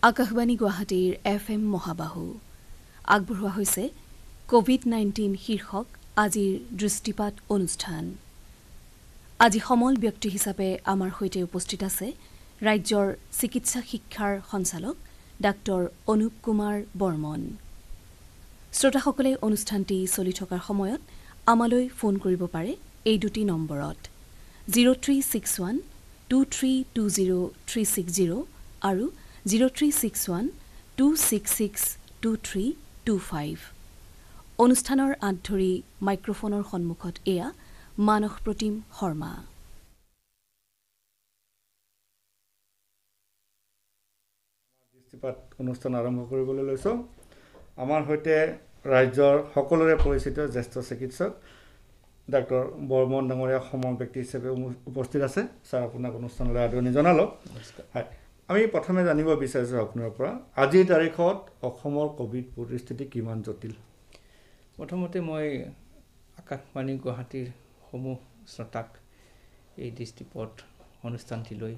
আকাশবাণী গুৱাহাটীৰ FM মহাবাহু আগবঢ়োৱা হৈছে কোভিড-19 শীৰ্ষক আজিৰ দৃষ্টিপাত অনুষ্ঠান। আজি সমল ব্যক্তি হিচাপে আমাৰ সৈতে উপস্থিত আছে ৰাজ্যৰ চিকিৎসা শিক্ষাৰ সঞ্চালক ডাক্তৰ অনুপ কুমাৰ বৰ্মন। শ্ৰোতাসকলে অনুষ্ঠানটি চলি থকাৰ সময়ত আমালৈ ফোন কৰিব পাৰে এই দুটি নম্বৰত 0361 2320 আৰু 0361-266-2325 অনুষ্ঠানৰ আঁতধৰি মাইক্ৰফোনৰ সন্মুখত এয়া মানস প্ৰতিম শৰ্মা। দৃষ্টিপাত অনুষ্ঠান আৰম্ভ কৰিবলৈ লৈছোঁ। আমাৰ সৈতে ৰাজ্যৰ সকলোৰে পৰিচিত জ্যেষ্ঠ চিকিৎসক ডাক্তৰ বৰ্মন ডাঙৰীয়া সমল ব্যক্তি হিচাপে উপস্থিত আছে। ছাৰ, আপোনাক অনুষ্ঠানলৈ আদৰণি জনালোঁ। হয়, আমি প্ৰথমে জানিব বিচাৰিছোঁ আপোনাৰ পৰা আজিৰ তাৰিখত অসমৰ কোভিড পৰিস্থিতি কিমান জটিল? প্ৰথমতে মই আকাশবাণী গুৱাহাটীৰ সমূহ শ্ৰোতাক এই দৃষ্টিপথ অনুষ্ঠানটিলৈ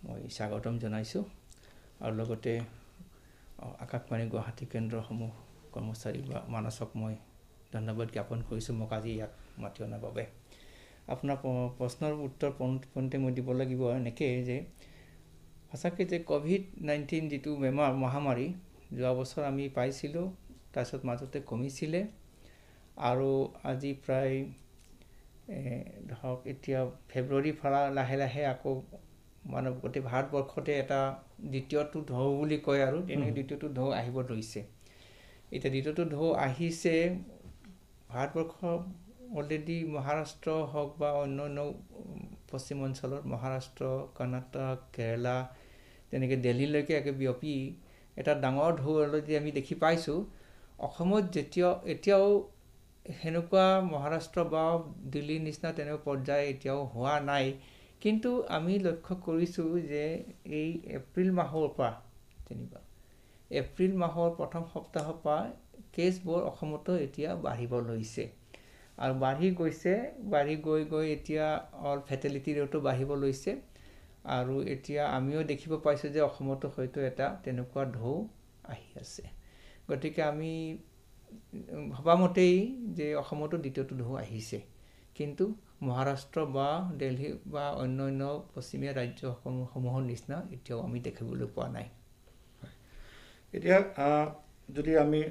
মই স্বাগতম জনাইছোঁ আৰু লগতে আকাশবাণী গুৱাহাটী কেন্দ্ৰসমূহ কৰ্মচাৰী বা মানসক মই ধন্যবাদ জ্ঞাপন কৰিছোঁ মোক আজি ইয়াত মাতি অনাৰ বাবে। আপোনাৰ প্ৰশ্নৰ উত্তৰ পোনতে মই দিব লাগিব এনেকৈ যে সঁচাকৈ যে কোভিড-19 যিটো বেমাৰ মহামাৰী যোৱা বছৰ আমি পাইছিলোঁ, তাৰপিছত মাজতে কমিছিলে আৰু আজি প্ৰায় ধৰক এতিয়া ফেব্ৰুৱাৰীৰ পৰা লাহে লাহে আকৌ মানে গোটেই ভাৰতবৰ্ষতে এটা দ্বিতীয়টো ঢৌ বুলি কয় আৰু তেনেকৈ দ্বিতীয়টো ঢৌ আহিব ধৰিছে। এতিয়া দ্বিতীয়টো ঢৌ আহিছে ভাৰতবৰ্ষ অলৰেডি মহাৰাষ্ট্ৰ হওক বা অন্য পশ্চিম অঞ্চলত মহাৰাষ্ট্ৰ, কৰ্ণাটক, কেৰেলা তেনেকৈ দিল্লীলৈকে একে বিয়পি এটা ডাঙৰ ঢৌ অলৰেডি আমি দেখি পাইছোঁ। অসমত এতিয়াও সেনেকুৱা মহাৰাষ্ট্ৰ বা দিল্লীৰ নিচিনা তেনেকুৱা পৰ্যায় এতিয়াও হোৱা নাই, কিন্তু আমি লক্ষ্য কৰিছোঁ যে এই এপ্ৰিল মাহৰ পৰা এপ্ৰিল মাহৰ প্ৰথম সপ্তাহৰ পৰা কেছবোৰ অসমতো এতিয়া বাঢ়িব লৈছে আৰু বাঢ়ি গৈ এতিয়া ফেটেলিটি ৰেটো বাঢ়িব লৈছে আৰু এতিয়া আমিও দেখিব পাইছোঁ যে অসমতো হয়তো এটা তেনেকুৱা ঢৌ আহি আছে। গতিকে আমি ভবামতেই যে অসমতো দ্বিতীয়টো ঢৌ আহিছে, কিন্তু মহাৰাষ্ট্ৰ বা দিল্লী বা অন্য পশ্চিমীয়া ৰাজ্যসমূহৰ নিচিনা এতিয়াও আমি দেখিবলৈ পোৱা নাই। এতিয়া যদি আমি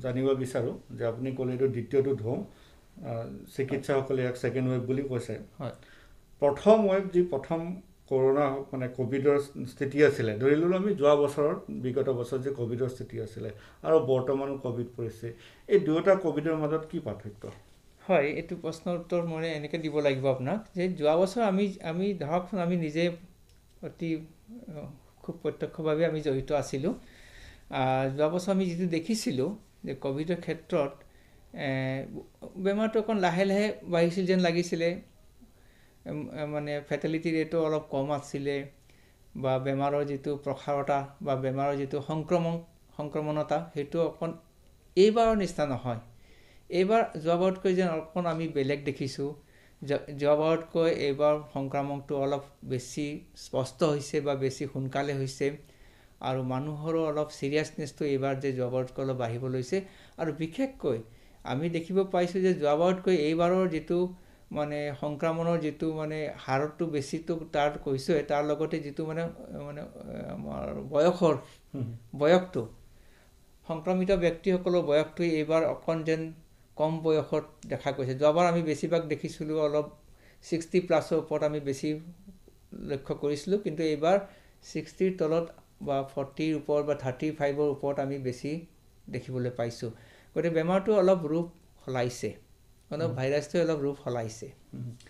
জানিব বিচাৰোঁ যে আপুনি ক'লে এইটো দ্বিতীয়টো ঢৌ, চিকিৎসকসকলে ইয়াক ছেকেণ্ড ৱেভ বুলি কৈছে। হয়, প্ৰথম ৱেভ যি প্ৰথম কৰোণা মানে ক'ভিডৰ স্থিতি আছিলে, ধৰি ল'লোঁ আমি যোৱা বছৰত বিগত বছৰত যে ক'ভিডৰ স্থিতি আছিলে আৰু বৰ্তমানো ক'ভিড পৰিছে, এই দুয়োটা ক'ভিডৰ মাজত কি পাৰ্থক্য? হয়, এইটো প্ৰশ্নৰ উত্তৰ মই এনেকৈ দিব লাগিব আপোনাক যে যোৱা বছৰ আমি ধৰকচোন আমি নিজে অতি খুব প্ৰত্যক্ষভাৱে আমি জড়িত আছিলোঁ। যোৱা বছৰ আমি যিটো দেখিছিলোঁ যে ক'ভিডৰ ক্ষেত্ৰত বেমাৰটো অকণ লাহে লাহে বাঢ়িছিল যেন লাগিছিলে, মানে ফেটেলিটি ৰেটো অলপ কম আছিলে বা বেমাৰৰ যিটো প্ৰসাৰতা বা বেমাৰৰ যিটো সংক্ৰমণতা সেইটো অকণ এইবাৰৰ নিচিনা নহয়। এইবাৰ যোৱাবাৰতকৈ যেন অকণ আমি বেলেগ দেখিছোঁ। যোৱাবাৰতকৈ এইবাৰ সংক্ৰামকটো অলপ বেছি স্পষ্ট হৈছে বা বেছি সোনকালে হৈছে আৰু মানুহৰো অলপ চিৰিয়াছনেছটো এইবাৰ যে যোৱাবাৰতকৈ অলপ বাঢ়িব লৈছে আৰু বিশেষকৈ আমি দেখিব পাইছোঁ যে যোৱাবাৰতকৈ এইবাৰৰ যিটো মানে সংক্ৰমণৰ যিটো মানে হাৰটো বেছিটো তাৰ কৈছোঁ, তাৰ লগতে যিটো মানে আমাৰ বয়সটো সংক্ৰমিত ব্যক্তিসকলৰ বয়সটো এইবাৰ অকণ যেন কম বয়সত দেখা গৈছে। যোৱাবাৰ আমি বেছিভাগ দেখিছিলোঁ অলপ 60+ ওপৰত আমি বেছি লক্ষ্য কৰিছিলোঁ, কিন্তু এইবাৰ 60ৰ তলত বা 40ৰ ওপৰত বা 35ৰ ওপৰত আমি বেছি দেখিবলৈ পাইছোঁ। গতিকে বেমাৰটো অলপ ৰূপ সলাইছে, ভাইৰাছটোৱে অলপ ৰূপ সলাইছে,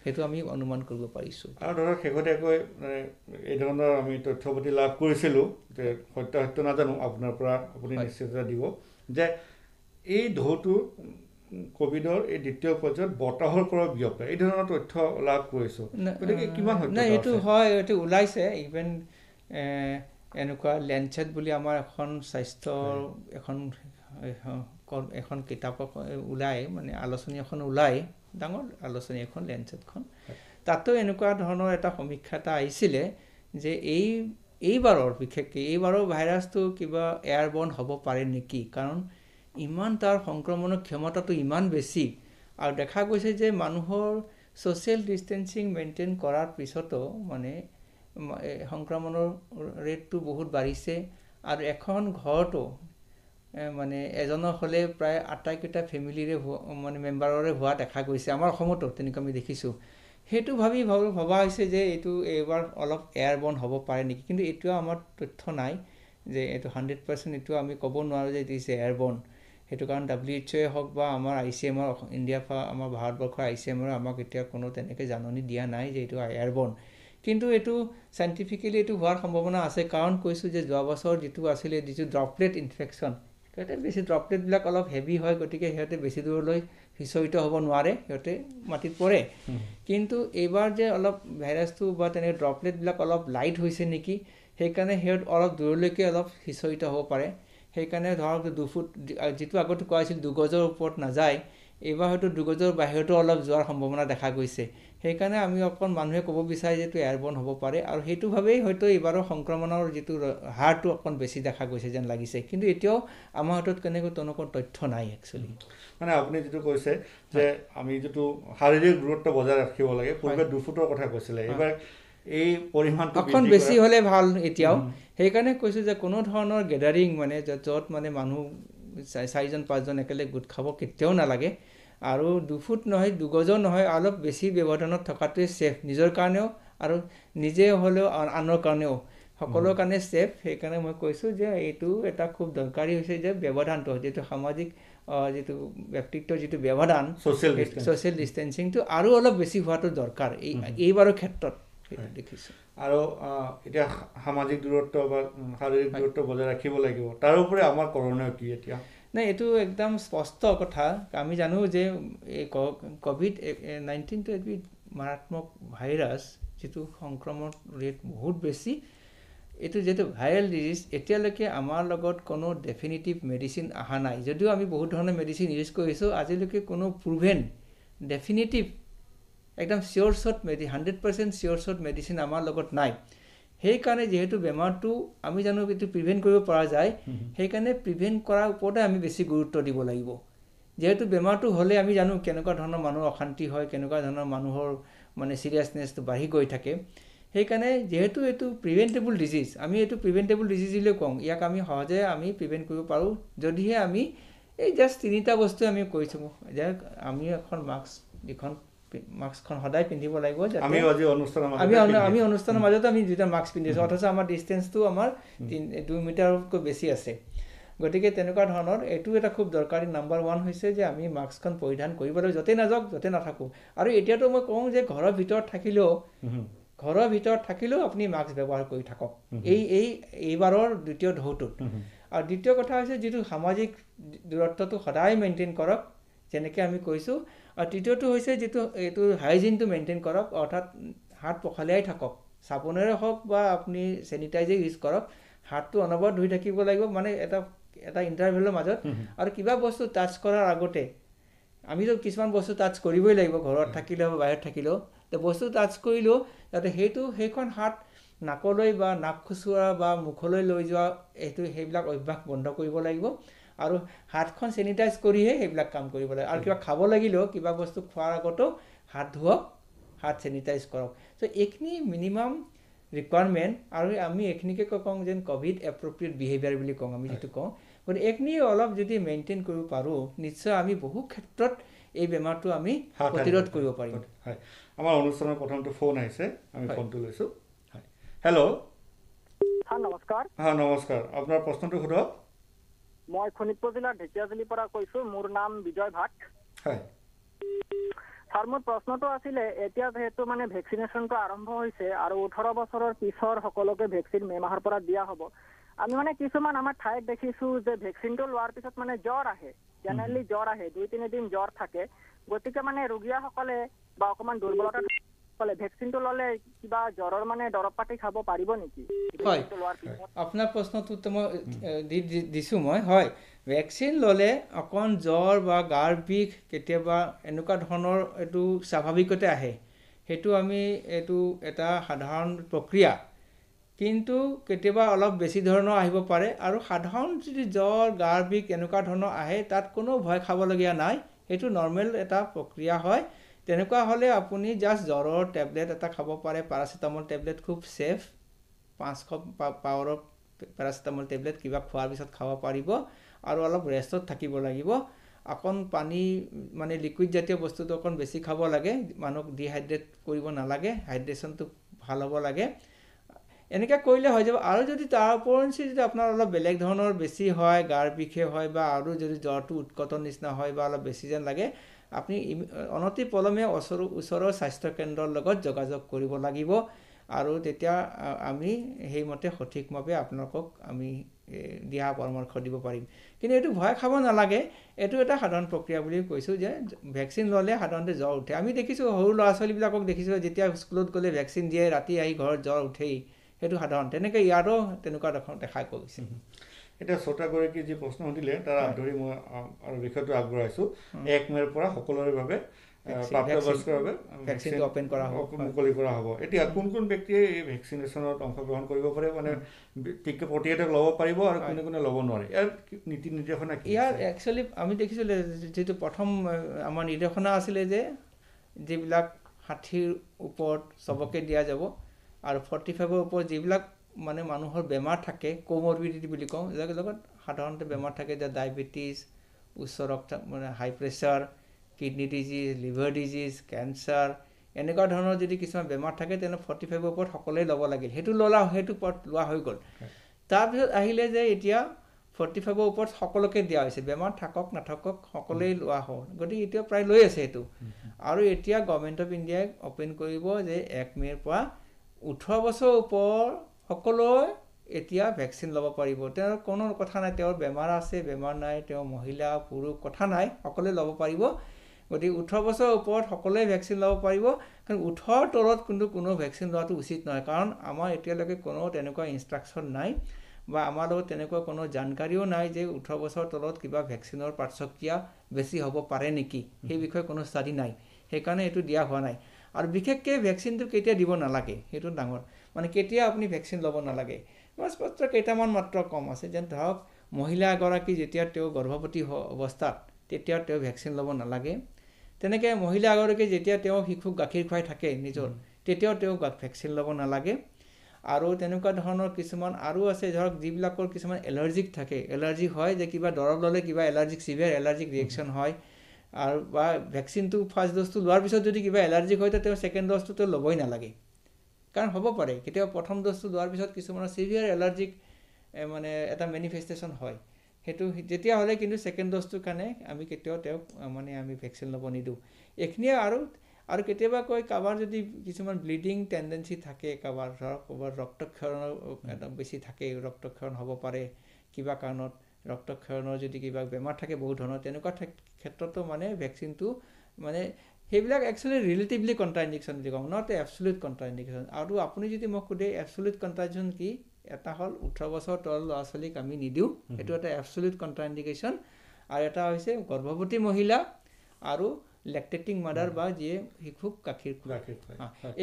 সেইটো আমি অনুমান কৰিব পাৰিছোঁ। আৰু ধৰক শেহতীয়াকৈ এই ধৰণৰ আমি তথ্যপাতি লাভ কৰিছিলোঁ যে সত্য নাজানো, আপোনাৰ পৰা আপুনি নিশ্চিততা দিব যে এই ঢৌটো ক'ভিডৰ এই দ্বিতীয় পৰ্যায়ত বতাহৰ পৰা বিয়পে, এই ধৰণৰ তথ্য লাভ কৰিছোঁ। গতিকে কিমান সত্য? এইটো হয়, এইটো ওলাইছে। ইভেন এনেকুৱা লেঞ্চেট বুলি আমাৰ এখন স্বাস্থ্যৰ এখন কিতাপক ওলাই, মানে আলোচনী এখন ওলাই, ডাঙৰ আলোচনী এখন লেঞ্চেটখন, তাতো এনেকুৱা ধৰণৰ এটা সমীক্ষা এটা আহিছিলে যে এই এইবাৰৰ বিশেষকৈ এইবাৰৰ ভাইৰাছটো কিবা এয়াৰবৰ্ন হ'ব পাৰে নেকি, কাৰণ ইমান তাৰ সংক্ৰমণৰ ক্ষমতাটো ইমান বেছি আৰু দেখা গৈছে যে মানুহৰ ছ'চিয়েল ডিষ্টেঞ্চিং মেইনটেইন কৰাৰ পিছতো মানে সংক্ৰমণৰ ৰেটটো বহুত বাঢ়িছে আৰু এখন ঘৰতো মানে এজনৰ হ'লে প্ৰায় 8টাকেইটা ফেমিলিৰে মানে মেম্বাৰৰে হোৱা দেখা গৈছে। আমাৰ অসমতো তেনেকুৱা আমি দেখিছোঁ। সেইটো ভবা হৈছে যে এইটো এইবাৰ অলপ এয়াৰবৰ্ন হ'ব পাৰে নেকি, কিন্তু এতিয়াও আমাৰ তথ্য নাই যে এইটো 100% এইটো আমি ক'ব নোৱাৰোঁ যে ইট ইজ এয়াৰবৰ্ন। সেইটো কাৰণ WHO হওক বা আমাৰ ICMR ইণ্ডিয়া আমাৰ ভাৰতবৰ্ষৰ ICMR আমাক এতিয়া কোনো তেনেকৈ জাননী দিয়া নাই যে এইটো এয়াৰবৰ্ন। কিন্তু এইটো চাইণ্টিফিকেলি এইটো হোৱাৰ সম্ভাৱনা আছে, কাৰণ কৈছোঁ যে যোৱা বছৰ যিটো আছিলে যিটো ড্ৰপলেট ইনফেকশ্যন, সিহঁতে বেছি ড্ৰপলেটবিলাক অলপ হেভি হয়, গতিকে সিহঁতে বেছি দূৰলৈ সিঁচৰিত হ'ব নোৱাৰে, সিহঁতে মাটিত পৰে। কিন্তু এইবাৰ যে অলপ ভাইৰাছটো বা তেনেকৈ ড্ৰপলেটবিলাক অলপ লাইট হৈছে নেকি, সেইকাৰণে সিহঁত অলপ দূৰলৈকে অলপ সিঁচৰিত হ'ব পাৰে। সেইকাৰণে ধৰক 2 ফুট যিটো আগতে কোৱা হৈছিল 2 গজৰ ওপৰত নাযায়, এইবাৰ হয়তো 2 গজৰ বাহিৰতো অলপ যোৱাৰ সম্ভাৱনা দেখা গৈছে। সেইকাৰণে আমি অকণ মানুহে ক'ব বিচাৰে যে এইটো এয়াৰবৰ্ন হ'ব পাৰে, আৰু সেইটো ভাবেই হয়তো এইবাৰৰ সংক্ৰমণৰ যিটো হাৰটো অকণ বেছি দেখা গৈছে যেন লাগিছে। কিন্তু এতিয়াও আমাৰ হাতত তেনেকুৱা তথ্য নাই একচুৱেলি। মানে আপুনি যিটো কৈছে যে আমি যিটো শাৰীৰিক দূৰত্ব বজাই ৰাখিব লাগে, পূৰ্বে 2 ফুটৰ কথা কৈছিলে, এইবাৰ এই পৰিমাণটো অকণ বেছি হ'লে ভাল এতিয়াও। সেইকাৰণে কৈছোঁ যে কোনো ধৰণৰ গেডাৰিং মানে য'ত মানে মানুহ 4জন 5জন একেলগে গোট খাব কেতিয়াও নালাগে, আৰু 2 ফুট নহয় 2 গজৰ নহয়, অলপ বেছি ব্যৱধানত থকাটোৱে ছেফ, নিজৰ কাৰণেও আৰু নিজে হ'লেও আনৰ কাৰণেও, সকলোৰ কাৰণে ছেফ। সেইকাৰণে মই কৈছোঁ যে এইটো এটা খুব দৰকাৰী হৈছে যে ব্যৱধানটো, যিটো সামাজিক যিটো ব্যক্তিত্বৰ যিটো ব্যৱধান, ছ'চিয়েল ডিষ্টেঞ্চিংটো আৰু অলপ বেছি হোৱাটো দৰকাৰ এইবাৰৰ ক্ষেত্ৰত দেখিছোঁ। আৰু এতিয়া সামাজিক দূৰত্ব বা শাৰীৰিক দূৰত্ব বজাই ৰাখিব লাগিব, তাৰোপৰি আমাৰ কৰণীয় কি এতিয়া? নাই, এইটো একদম স্পষ্ট কথা। আমি জানো যে এই COVID-19টো এবিধ মাৰাত্মক ভাইৰাছ, যিটো সংক্ৰমণ ৰেট বহুত বেছি। এইটো যিহেতু ভাইৰেল ডিজিজ, এতিয়ালৈকে আমাৰ লগত কোনো ডেফিনিটিভ মেডিচিন অহা নাই। যদিও আমি বহুত ধৰণৰ মেডিচিন ইউজ কৰিছোঁ, আজিলৈকে কোনো প্ৰুভেন ডেফিনিটিভ একদম চিয়'ৰ শ্বট 100% চিয়'ৰ শ্বট মেডিচিন আমাৰ লগত নাই। সেইকাৰণে যিহেতু বেমাৰটো আমি জানো এইটো প্ৰিভেণ্ট কৰিব পৰা যায়, সেইকাৰণে প্ৰিভেণ্ট কৰাৰ ওপৰতে আমি বেছি গুৰুত্ব দিব লাগিব। যিহেতু বেমাৰটো হ'লে আমি জানো কেনেকুৱা ধৰণৰ মানুহৰ অশান্তি হয়, কেনেকুৱা ধৰণৰ মানুহৰ মানে চিৰিয়াছনেছটো বাঢ়ি গৈ থাকে। সেইকাৰণে যিহেতু এইটো প্ৰিভেণ্টেবল ডিজিজ, আমি এইটো প্ৰিভেণ্টেবল ডিজিজ বুলিও কওঁ। ইয়াক আমি সহজে আমি প্ৰিভেণ্ট কৰিব পাৰোঁ যদিহে আমি এই জাষ্ট 3টা বস্তু আমি কৰিছোঁ যে আমি এখন মাস্কখন সদায় পিন্ধিব লাগিব। আমি অনুষ্ঠানৰ মাজতে আমি 2টা মাস্ক পিন্ধিছোঁ, অথচ আমাৰ ডিষ্টেঞ্চটো আমাৰ 2 মিটাৰতকৈ বেছি আছে। গতিকে তেনেকুৱা ধৰণৰ এইটো এটা খুব দৰকাৰী নাম্বাৰ 1 হৈছে যে আমি মাস্কখন পৰিধান কৰিব লাগিব, য'তে নাযাওক য'তে নাথাকোঁ। আৰু এতিয়াতো মই কওঁ যে ঘৰৰ ভিতৰত থাকিলেও আপুনি মাস্ক ব্যৱহাৰ কৰি থাকক এইবাৰৰ দ্বিতীয় ঢৌটোত। আৰু দ্বিতীয় কথা হৈছে যিটো সামাজিক দূৰত্বটো সদায় মেইনটেইন কৰক, যেনেকৈ আমি কৈছোঁ। আৰু তৃতীয়টো হৈছে যিটো এইটো হাইজিনটো মেইনটেইন কৰক, অৰ্থাৎ হাত পখালিয়াই থাকক, চাবোনেৰে হওক বা আপুনি চেনিটাইজাৰ ইউজ কৰক। হাতটো অনবৰত ধুই থাকিব লাগিব, মানে এটা ইণ্টাৰভেলৰ মাজত। আৰু কিবা বস্তু টাচ কৰাৰ আগতে আমিতো কিছুমান বস্তু টাচ কৰিবই লাগিব, ঘৰত থাকিলেও বা বাহিৰত থাকিলেও। বস্তু টাচ কৰিলেও যাতে সেইখন হাত নাকলৈ বা নাক খুচুৰা বা মুখলৈ লৈ যোৱা সেইবিলাক অভ্যাস বন্ধ কৰিব লাগিব। আৰু হাতখন চেনিটাইজ কৰিহে সেইবিলাক কাম কৰিব লাগে। আৰু কিবা খাব লাগিলেও কিবা বস্তু খোৱাৰ আগতেও হাত ধুৱক, হাত চেনিটাইজ কৰক। চ' এইখিনি মিনিমাম ৰিকুৱাৰমেণ্ট। আৰু আমি এইখিনিকে কওঁ যেন ক'ভিড এপ্ৰপ্ৰিয়েট বিহেভিয়াৰ বুলি কওঁ আমি যিটো কওঁ। গতিকে এইখিনি অলপ যদি মেইনটেইন কৰিব পাৰোঁ, নিশ্চয় আমি বহু ক্ষেত্ৰত এই বেমাৰটো আমি প্ৰতিৰোধ কৰিব পাৰিম। হয়, আমাৰ অনুষ্ঠানৰ প্ৰথমটো ফোন আহিছে, আমি ফোনটো লৈছোঁ। হেল্ল', নমস্কাৰ। নমস্কাৰ, আপোনাৰ প্ৰশ্নটো সোধক। মই শোণিতপুৰ জিলাৰ ঢেকীয়াজুলিৰ পৰা কৈছোঁ। মোৰ নাম বিজয় ভাট। হয় ছাৰ, মোৰ প্ৰশ্নটো আছিলে, এতিয়া যিহেতু মানে ভেকচিনেশ্যনটো আৰম্ভ হৈছে আৰু 18 বছৰৰ পিছৰ সকলোকে ভেকচিন মে' মাহৰ পৰা দিয়া হ'ব। আমি মানে কিছুমান আমাৰ ঠাইত দেখিছোঁ যে ভেকচিনটো লোৱাৰ পিছত মানে জ্বৰ আহে, জেনেৰেলি জ্বৰ আহে, 2-3 দিন জ্বৰ থাকে। গতিকে মানে ৰোগীয়াসকলে বা অকণমান দুৰ্বলতা সকলে ভেকচিনটো ল'লে কিবা জ্বৰৰ মানে দৰৱ পাতি খাব পাৰিব নেকি? হয়, আপোনাৰ প্ৰশ্নটো মই দিছোঁ মই। হয়, ভেকচিন ল'লে অকণ জ্বৰ বা গাৰ বিষ কেতিয়াবা এনেকুৱা ধৰণৰ এইটো স্বাভাৱিকতে আহে। সেইটো আমি এইটো এটা সাধাৰণ প্ৰক্ৰিয়া। কিন্তু কেতিয়াবা অলপ বেছি ধৰণৰ আহিব পাৰে আৰু সাধাৰণ যদি জ্বৰ গাৰ বিষ এনেকুৱা ধৰণৰ আহে তাত কোনো ভয় খাবলগীয়া নাই এইটো নৰ্মেল এটা প্ৰক্ৰিয়া হয় তেনেকুৱা হ'লে আপুনি জাষ্ট জ্বৰৰ টেবলেট এটা খাব পাৰে পেৰাচিটামল টেবলেট খুব সেফ 500 পাৱাৰৰ পেৰাচিটামল টেবলেট কিবা খোৱাৰ পিছত খাব পাৰিব আৰু অলপ ৰেষ্টত থাকিব লাগিব অকণ পানী মানে লিকুইড জাতীয় বস্তুটো অকণ বেছি খাব লাগে মানুহক ডিহাইড্ৰেট কৰিব নালাগে হাইড্ৰেশ্যনটো ভাল হ'ব লাগে এনেকৈ কৰিলে হৈ যাব আৰু যদি তাৰ ওপৰঞ্চি যদি আপোনাৰ অলপ বেলেগ ধৰণৰ বেছি হয় গাৰ বিষে হয় বা আৰু যদি জ্বৰটো উৎকটৰ নিচিনা হয় বা অলপ বেছি যেন লাগে আপুনি অনতি পলমে ওচৰৰ স্বাস্থ্য কেন্দ্ৰৰ লগত যোগাযোগ কৰিব লাগিব আৰু তেতিয়া আমি সেইমতে সঠিকভাৱে আপোনালোকক আমি দিয়া পৰামৰ্শ দিব পাৰিম কিন্তু এইটো ভয় খাব নালাগে এইটো এটা সাধাৰণ প্ৰক্ৰিয়া বুলি কৈছোঁ যে ভেকচিন ল'লে সাধাৰণতে জ্বৰ উঠে আমি দেখিছোঁ সৰু ল'ৰা ছোৱালীবিলাকক দেখিছোঁ যেতিয়া স্কুলত গ'লে ভেকচিন দিয়ে ৰাতি আহি ঘৰত জ্বৰ উঠেই সেইটো সাধাৰণ তেনেকৈ ইয়াৰো তেনেকুৱা দেখা গৈছে এতিয়া শ্ৰোতাগৰাকী যি প্ৰশ্ন সুধিলে তাৰ ধৰি মই আৰু বিষয়টো আগবঢ়াইছোঁ 1 মে'ৰ পৰা সকলোৰে বাবে প্ৰাপ্তবয়স্কৰ বাবে ভেকচিনটো অপেন কৰা হ'ব মুকলি কৰা হ'ব এতিয়া কোন ব্যক্তিয়ে এই ভেকচিনেশ্যনত অংশগ্ৰহণ কৰিব পাৰে মানে প্ৰতিষেধক ল'ব পাৰিব আৰু কোনে ল'ব নোৱাৰে ইয়াৰ নীতি নিৰ্দেশনা কি ইয়াৰ একচুৱেলি আমি দেখিছিলোঁ যিটো প্ৰথম আমাৰ নিৰ্দেশনা আছিলে যে যিবিলাক 60ৰ ওপৰত চবকে দিয়া যাব আৰু 45ৰ ওপৰত যিবিলাক মানে মানুহৰ বেমাৰ থাকে কোমৰবিডিটি বুলি কওঁ যাৰ লগত সাধাৰণতে বেমাৰ থাকে যে ডায়েবেটিছ উচ্চ ৰক্তচাপ মানে high pressure kidney disease liver disease cancer এনেকুৱা ধৰণৰ যদি কিছুমান বেমাৰ থাকে তেনে 45ৰ ওপৰত সকলোৱে ল'ব লাগিল সেইটো লোৱা হৈ গ'ল তাৰপিছত আহিলে যে এতিয়া 45ৰ ওপৰত সকলোকে দিয়া হৈছে বেমাৰ থাকক নাথাকক সকলোৱে লোৱা হ'ল গতিকে এতিয়া প্ৰায় লৈ আছে সেইটো আৰু এতিয়া গভৰ্ণমেণ্ট অফ ইণ্ডিয়াই অপেন কৰিব যে 1 মে'ৰ পৰা 18 বছৰ ওপৰ সকলোৱে এতিয়া ভেকচিন ল'ব পাৰিব তেওঁৰ কোনো কথা নাই তেওঁৰ বেমাৰ আছে বেমাৰ নাই তেওঁ মহিলা পুৰুষ কথা নাই সকলোৱে ল'ব পাৰিব গতিকে 18 বছৰ ওপৰত সকলোৱে ভেকচিন ল'ব পাৰিব কাৰণ 18 তলত কিন্তু কোনো ভেকচিন লোৱাটো উচিত নহয় কাৰণ আমাৰ এতিয়ালৈকে কোনো তেনেকুৱা ইনষ্ট্ৰাকশ্যন নাই বা আমাৰ লগত তেনেকুৱা কোনো জানকাৰীও নাই যে 18 বছৰ তলত কিবা ভেকচিনৰ পাৰ্শ্বক্ৰিয়া বেছি হ'ব পাৰে নেকি সেই বিষয়ে কোনো ষ্টাডি নাই সেইকাৰণে এইটো দিয়া হোৱা নাই আৰু বিশেষকৈ ভেকচিনটো কেতিয়া দিব নালাগে সেইটো ডাঙৰ মানে কেতিয়া আপুনি ভেকচিন ল'ব নালাগে মাত্ৰ কেইটামান মাত্ৰ কম আছে যেন ধৰক মহিলা এগৰাকী যেতিয়া তেওঁ গৰ্ভৱতী অৱস্থাত তেতিয়া তেওঁ ভেকচিন ল'ব নালাগে তেনেকৈ মহিলা এগৰাকী যেতিয়া তেওঁ শিশুক গাখীৰ খুৱাই থাকে নিজৰ তেতিয়াও তেওঁ ভেকচিন ল'ব নালাগে আৰু তেনেকুৱা ধৰণৰ কিছুমান আৰু আছে ধৰক যিবিলাকৰ কিছুমান এলাৰ্জিক থাকে এলাৰ্জি হয় যে কিবা দৰৱ ল'লে কিবা এলাৰ্জিক চিভিয়াৰ এলাৰ্জিক ৰিয়েকশ্যন হয় আৰু বা ভেকচিনটো ফাৰ্ষ্ট ড'জটো লোৱাৰ পিছত যদি কিবা এলাৰ্জিক হয় তেওঁ ছেকেণ্ড ড'জটো ল'বই নালাগে কাৰণ হ'ব পাৰে কেতিয়াবা প্ৰথম ড'জটো লোৱাৰ পিছত কিছুমানৰ চিভিয়াৰ এলাৰ্জিক মানে এটা মেনিফেষ্টেশ্যন হয় সেইটো তেতিয়াহ'লে কিন্তু ছেকেণ্ড ড'জটোৰ কাৰণে আমি কেতিয়াও তেওঁক মানে আমি ভেকচিন ল'ব নিদিওঁ এইখিনিয়ে আৰু কেতিয়াবা কয় কাৰোবাৰ যদি কিছুমান ব্লিডিং টেণ্ডেঞ্চি থাকে কাৰোবাৰ ধৰক ক'ৰবাৰ ৰক্তক্ষৰণৰ এটা বেছি থাকে ৰক্তক্ষৰণ হ'ব পাৰে কিবা কাৰণত ৰক্তক্ষৰণৰ যদি কিবা বেমাৰ থাকে বহুত ধৰণৰ তেনেকুৱা ক্ষেত্ৰতো মানে ভেকচিনটো মানে সেইবিলাক একচুৱেলি ৰিলেটিভলি কণ্ট্ৰাইণ্ডিকেশ্যন বুলি কওঁ নট এবছলিউট কণ্ট্ৰাইণ্ডিকেশ্যন আৰু আপুনি যদি মোক সোধে এবছলিউট কণ্ট্ৰাইণ্ডিকেশ্যন কি এটা হ'ল 18 বছৰ তলৰ ল'ৰা ছোৱালীক আমি নিদিওঁ এইটো এটা এবছলিউট কণ্ট্ৰাইণ্ডিকেশ্যন আৰু এটা হৈছে গৰ্ভৱতী মহিলা আৰু লেক্টেটিং মাদাৰ বা যিয়ে শিশুক গাখীৰ খুৱায়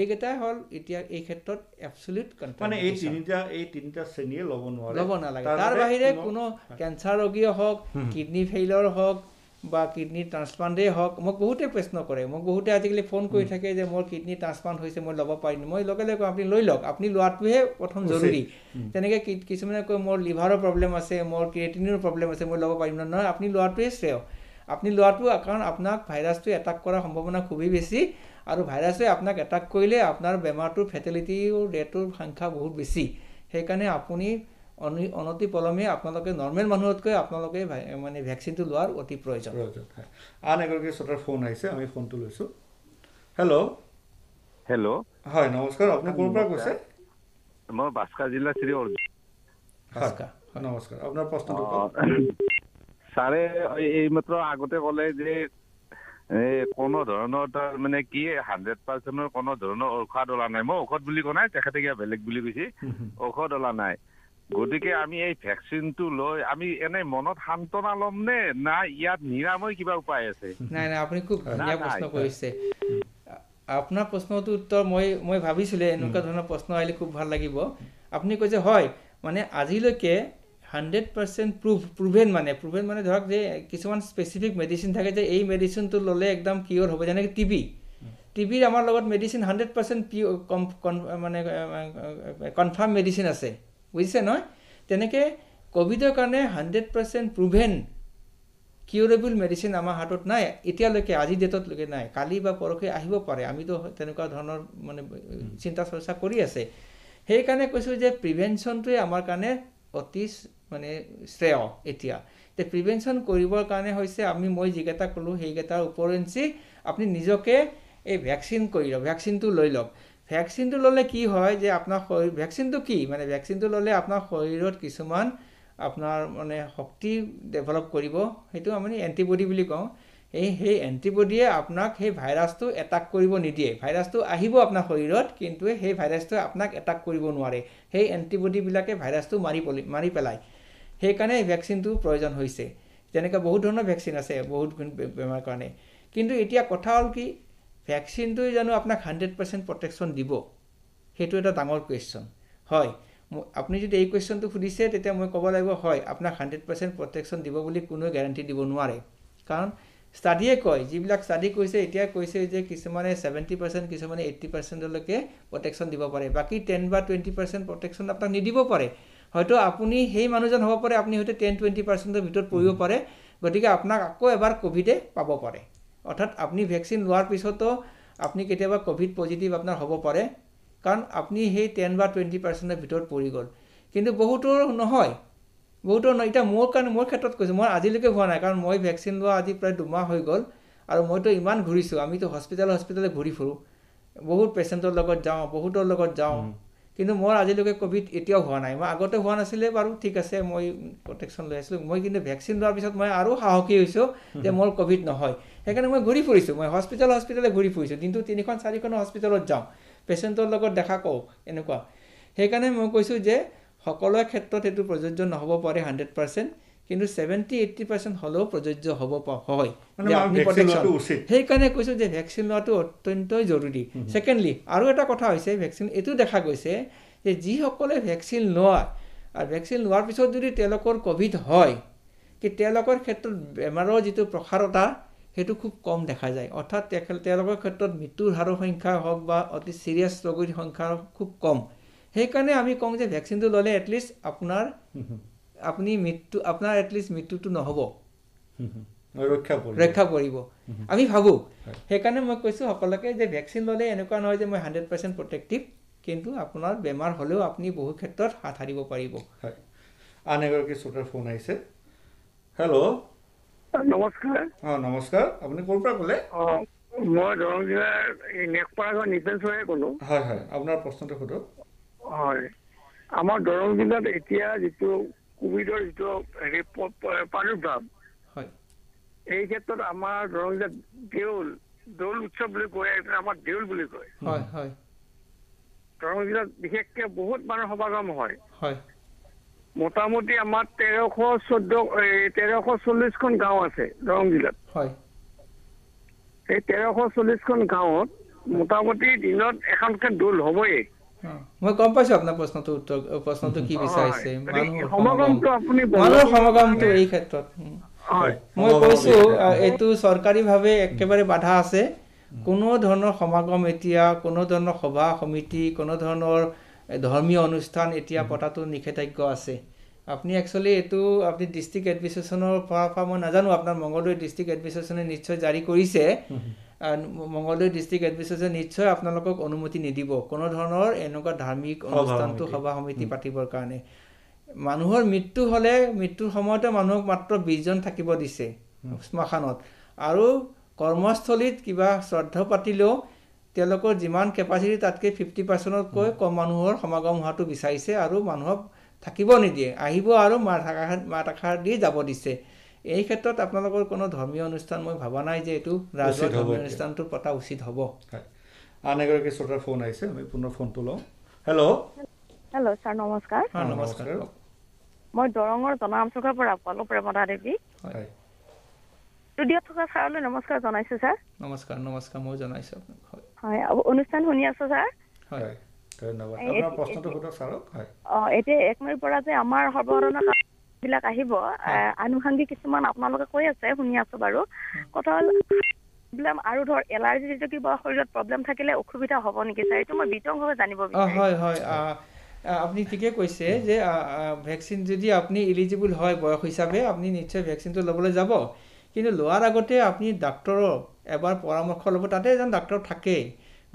এইকেইটাই হ'ল এতিয়া এই ক্ষেত্ৰত এবছলিউট কণ্ট্ৰাইণ্ডিকেশ্যন এই তিনিটা শ্ৰেণীয়ে ল'ব নালাগে তাৰ বাহিৰে কোনো কেঞ্চাৰ ৰোগীয়ে হওক কিডনি ফেইলৰ হওক বা কিডনি ট্ৰান্সপ্লাণ্টেই হওক মোক বহুতে প্ৰশ্ন কৰে মোক বহুতে আজিকালি ফোন কৰি থাকে যে মোৰ কিডনি ট্ৰান্সপ্লাণ্ট হৈছে মই ল'ব পাৰিম মই লগে লগে আপুনি লৈ লওক আপুনি লোৱাটোহে প্ৰথম জৰুৰী তেনেকৈ কিছুমানে কয় মোৰ লিভাৰৰ প্ৰব্লেম আছে মোৰ ক্ৰিয়েটিনৰ প্ৰব্লেম আছে মই ল'ব পাৰিম নহয় আপুনি লোৱাটোৱে শ্ৰেয় আপুনি লোৱাটো কাৰণ আপোনাক ভাইৰাছটো এটাক কৰাৰ সম্ভাৱনা খুবেই বেছি আৰু ভাইৰাছে আপোনাক এটাক কৰিলে আপোনাৰ বেমাৰটোৰ ফেটেলিটি ৰেটৰ সংখ্যা বহুত বেছি সেইকাৰণে আপুনি অনতি পলমে আপোনালোকে নৰ্মেল মানুহতকৈ আপোনালোকে মানে ভেকচিনটো লোৱাৰ অতি প্ৰয়োজন আন এগৰাকী শ্ৰোতাৰ ফোন আহিছে আমি ফোনটো লৈছোঁ হেল্ল' হয় নমস্কাৰ আপুনি ক'ৰ পৰা কৈছে মই বাস্কা জিলা শ্ৰী অৰ্জুন নমস্কাৰ আপোনাৰ প্ৰশ্নটো ছাৰে এইমাত্ৰ আগতে ক'লে যে কোনো ধৰণৰ তাৰ মানে কি 100% কোনো ধৰণৰ ঔষধ ওলা নাই মই ঔষধ বুলি কোৱা নাই তেখেতে কিবা বেলেগ বুলি কৈছে ঔষধ ওলা নাই গতিকে আমি এই ভেকচিনটো লৈ আমি এনে মনত সান্তনা ল'ম নে না ইয়াত নিৰাময় কিবা উপায় আছে নাই আপুনি খুব ধুনীয়া প্ৰশ্ন কৰিছে আপোনাৰ প্ৰশ্নটোৰ উত্তৰ মই ভাবিছিলোঁ এনেকুৱা ধৰণৰ প্ৰশ্ন আহিলে খুব ভাল লাগিব আপুনি কৈছে হয় মানে আজিলৈকে 100% proven মানে ধৰক যে কিছুমান স্পেচিফিক মেডিচিন থাকে যে এই মেডিচিনটো ল'লে একদম কিয়ৰ হ'ব যেনেকৈ টিবিৰ আমাৰ লগত মেডিচিন 100% মানে কনফাৰ্ম মেডিচিন আছে বুজিছে নহয় তেনেকৈ কোভিডৰ কাৰণে 100% proven কিউৰেবল মেডিচিন আমাৰ হাতত নাই এতিয়ালৈকে আজি ডেটতলৈকে নাই কালি বা পৰহি আহিব পাৰে আমিতো তেনেকুৱা ধৰণৰ মানে চিন্তা চৰ্চা কৰি আছে সেইকাৰণে কৈছোঁ যে প্ৰিভেনশ্যনটোৱে আমাৰ কাৰণে অতি মানে শ্ৰেয় এতিয়া তে প্ৰিভেনশ্যন কৰিবৰ কাৰণে হৈছে মই যিকেইটা ক'লোঁ সেইকেইটাৰ ওপৰঞ্চি আপুনি নিজকে এই ভেকচিন কৰি লওক ভেকচিনটো লৈ লওক ভেকচিনটো ল'লে কি হয় যে আপোনাৰ ভেকচিনটো কি মানে ভেকচিনটো ল'লে আপোনাৰ শৰীৰত কিছুমান আপোনাৰ মানে শক্তি ডেভেলপ কৰিব সেইটো আমি এণ্টিবডি বুলি কওঁ সেই এণ্টিবডিয়ে আপোনাক সেই ভাইৰাছটো এটাক কৰিব নিদিয়ে ভাইৰাছটো আহিব আপোনাৰ শৰীৰত কিন্তু সেই ভাইৰাছটোৱে আপোনাক এটাক কৰিব নোৱাৰে সেই এণ্টিবডিবিলাকে ভাইৰাছটো মাৰি পেলায় সেইকাৰণে এই ভেকচিনটোৰ প্ৰয়োজন হৈছে যেনেকৈ বহুত ধৰণৰ ভেকচিন আছে বহুত বেমাৰৰ কাৰণে কিন্তু এতিয়া কথা হ'ল কি ভেকচিনটোৱে জানো আপোনাক 100% প্ৰটেকশ্যন দিব সেইটো এটা ডাঙৰ কুৱেশ্যন হয় আপুনি যদি এই কুৱেশ্যনটো সুধিছে তেতিয়া মই ক'ব লাগিব হয় আপোনাক 100% প্ৰটেকশ্যন দিব বুলি কোনো গ্যাৰাণ্টি দিব নোৱাৰে কাৰণ ষ্টাডিয়ে কয় যিবিলাক ষ্টাডি কৈছে এতিয়া কৈছে যে কিছুমানে 70% কিছুমানে 80%লৈকে প্ৰটেকশ্যন দিব পাৰে বাকী 10 বা 20% প্ৰটেকশ্যন আপোনাক নিদিব পাৰে হয়তো আপুনি সেই মানুহজন হ'ব পাৰে আপুনি হয়তো 10-20%ৰ ভিতৰত পৰিব পাৰে গতিকে আপোনাক আকৌ এবাৰ কোভিডে পাব পাৰে অৰ্থাৎ আপুনি ভেকচিন লোৱাৰ পিছতো আপুনি কেতিয়াবা কোভিড পজিটিভ আপোনাৰ হ'ব পাৰে কাৰণ আপুনি সেই 10 বা 20%ৰ ভিতৰত পৰি গ'ল কিন্তু বহুতৰ নহয় এতিয়া মোৰ ক্ষেত্ৰত কৈছোঁ মই আজিলৈকে হোৱা নাই কাৰণ মই ভেকচিন লোৱা আজি প্ৰায় 2 মাহ হৈ গ'ল আৰু মইতো ইমান ঘূৰিছোঁ আমিতো হস্পিটেলে ঘূৰি ফুৰোঁ বহুত পেচেণ্টৰ লগত যাওঁ বহুতৰ লগত যাওঁ কিন্তু মোৰ আজিলৈকে কোভিড এতিয়াও হোৱা নাই মই আগতে হোৱা নাছিলে বাৰু ঠিক আছে মই প্ৰটেকশ্যন লৈ আছিলোঁ মই কিন্তু ভেকচিন লোৱাৰ পিছত মই আৰু সাহসী হৈছোঁ যে মোৰ কোভিড নহয় সেইকাৰণে মই ঘূৰি ফুৰিছোঁ মই হস্পিটেলে ঘূৰি ফুৰিছোঁ দিনটো 3-4খন হস্পিটেলত যাওঁ পেচেণ্টৰ লগত দেখা কওঁ এনেকুৱা সেইকাৰণে মই কৈছোঁ যে সকলোৰে ক্ষেত্ৰত এইটো প্ৰযোজ্য নহ'ব পাৰে 100% কিন্তু 70-80% হ'লেও প্ৰযোজ্য হ'ব হয় সেইকাৰণে কৈছোঁ যে ভেকচিন লোৱাটো অত্যন্তই জৰুৰী ছেকেণ্ডলি আৰু এটা কথা হৈছে ভেকচিন এইটো দেখা গৈছে যে যিসকলে ভেকচিন লয় আৰু ভেকচিন লোৱাৰ পিছত যদি তেওঁলোকৰ কোভিড হয় কি তেওঁলোকৰ ক্ষেত্ৰত বেমাৰৰ যিটো প্ৰসাৰতা সেইটো খুব কম দেখা যায় অৰ্থাৎ তেওঁলোকৰ ক্ষেত্ৰত মৃত্যুৰ হাৰৰ সংখ্যা হওক বা অতি চিৰিয়াছ ৰোগীৰ সংখ্যা খুব কম সেইকাৰণে আমি কওঁ যে ভেকচিনটো ল'লে এটলিষ্ট আপোনাৰ এটলিষ্ট মৃত্যুটো নহ'ব ৰক্ষা পৰিব আমি ভাবোঁ সেইকাৰণে মই কৈছোঁ সকলোকে যে ভেকচিন ল'লে এনেকুৱা নহয় যে মই 100% প্ৰটেক্টিভ কিন্তু আপোনাৰ বেমাৰ হ'লেও আপুনি বহু ক্ষেত্ৰত হাত সাৰিব পাৰিব আন এগৰাকী শ্ৰোতাৰ ফোন আহিছে হেল্ল' নমস্কাৰ নমস্কাৰ আপুনি ক'ৰ পৰা ক'লে মই দৰং জিলাৰ নেকপাৰা নিপেঞ্চৰে ক'লোঁ হয় আপোনাৰ প্ৰশ্নটো সোধক হয় আমাৰ দৰং জিলাত এতিয়া যিটো কোভিডৰ যিটো প্ৰাদুৰ্ভাৱ হয় এই ক্ষেত্ৰত আমাৰ দৰং জিলাত দৌল উৎসৱ বুলি কয় আমাৰ দেউল বুলি কয় হয় দৰং জিলাত বিশেষকে বহুত মানুহ সমাগম হয় হয় মোটামুটি আমাৰ 1340খন গাঁও আছে দৰং জিলাত হয় সেই 1340খন গাঁৱত মোটামুটি দিনত এখনকে দৌল হ'বই মই গম পাইছোঁ আপোনাৰ প্ৰশ্নটো কি বিচাৰিছে মানুহৰ সমাগমটো এই ক্ষেত্ৰত মই কৈছোঁ এইটো চৰকাৰীভাৱে একেবাৰে বাধা আছে কোনো ধৰণৰ সমাগম এতিয়া কোনো ধৰণৰ সভা সমিতি কোনো ধৰণৰ ধৰ্মীয় অনুষ্ঠান এতিয়া পতাটো নিষেধাজ্ঞা আছে আপুনি একচুৱেলি এইটো আপুনি ডিষ্ট্ৰিক্ট এডমিনিষ্ট্ৰেশ্যনৰ পৰা মই নাজানো আপোনাৰ মংগলদৈ ডিষ্ট্ৰিক্ট এডমিনিষ্ট্ৰেশ্যনে নিশ্চয় জাৰি কৰিছে মংগলদৈ ডিষ্ট্ৰিক্ট এডমিনিষ্ট্ৰেশ্যন নিশ্চয় আপোনালোকক অনুমতি নিদিব কোনো ধৰণৰ এনেকুৱা ধাৰ্মিক অনুষ্ঠানটো সভা সমিতি পাতিবৰ কাৰণে মানুহৰ মৃত্যু হ'লে মৃত্যুৰ সময়তে মানুহক মাত্ৰ 20 জন থাকিব দিছে শ্মশানত আৰু কৰ্মস্থলীত কিবা শ্ৰদ্ধা পাতিলেও তেওঁলোকৰ যিমান কেপাচিটি তাতকৈ 50%তকৈ কম মানুহৰ সমাগম হোৱাটো বিচাৰিছে আৰু মানুহক থাকিব নিদিয়ে আহিব আৰু মাত এষাৰ দি যাব দিছে এই ক্ষেত্ৰত আপোনালোকৰ কোনো ধৰ্মীয় অনুষ্ঠান মই ভাবা নাই যে এইটো ৰাজহুৱা ধৰ্মীয় অনুষ্ঠানটো পতা উচিত হ'ব আন এগৰাকী শ্ৰোতাৰ ফোন আহিছে আমি পুনৰ ফোনটো লওঁ হেল্ল' ছাৰ নমস্কাৰ নমস্কাৰ মই দৰঙৰ জনামচকৰ পৰা ক'লোঁ প্ৰেমদা দেৱী ষ্টুডিঅ'ত থকা ছাৰলৈ নমস্কাৰ জনাইছোঁ ছাৰ নমস্কাৰ মই জনাইছোঁ আপোনাক হয় অনুষ্ঠান শুনি আছোঁ ছাৰ ধন্যবাদ আপোনাৰ প্ৰশ্নটো সোধক ছাৰক হয় এতিয়া 1 মে'ৰ পৰা যে আমাৰ সৰ্বসাধাৰণ বিলাক আহিব আনুষংগিক কিছুমান আপোনালোকে কৈ আছে শুনি আছো বাৰু কথা হ'ল প্ৰব্লেম আৰু ধৰ এলাৰ্জি যদি কিবা শৰীৰত প্ৰব্লেম থাকিলে অসুবিধা হ'ব নেকি ছাৰ এইটো মই বিতংভাৱে জানিব বিচাৰিছো হয় হয় আপনি ঠিকে কৈছে যে ভ্যাকসিন যদি আপনি এলিজিবল হয় বয়স হিচাপে আপনি নিশ্চয় ভ্যাকসিনটো ল'বলৈ যাব কিন্তু লোৱাৰ আগতে আপনি ডাক্তৰৰ এবাৰ পৰামৰ্শ ল'ব তাতে এজন ডাক্তৰ থাকে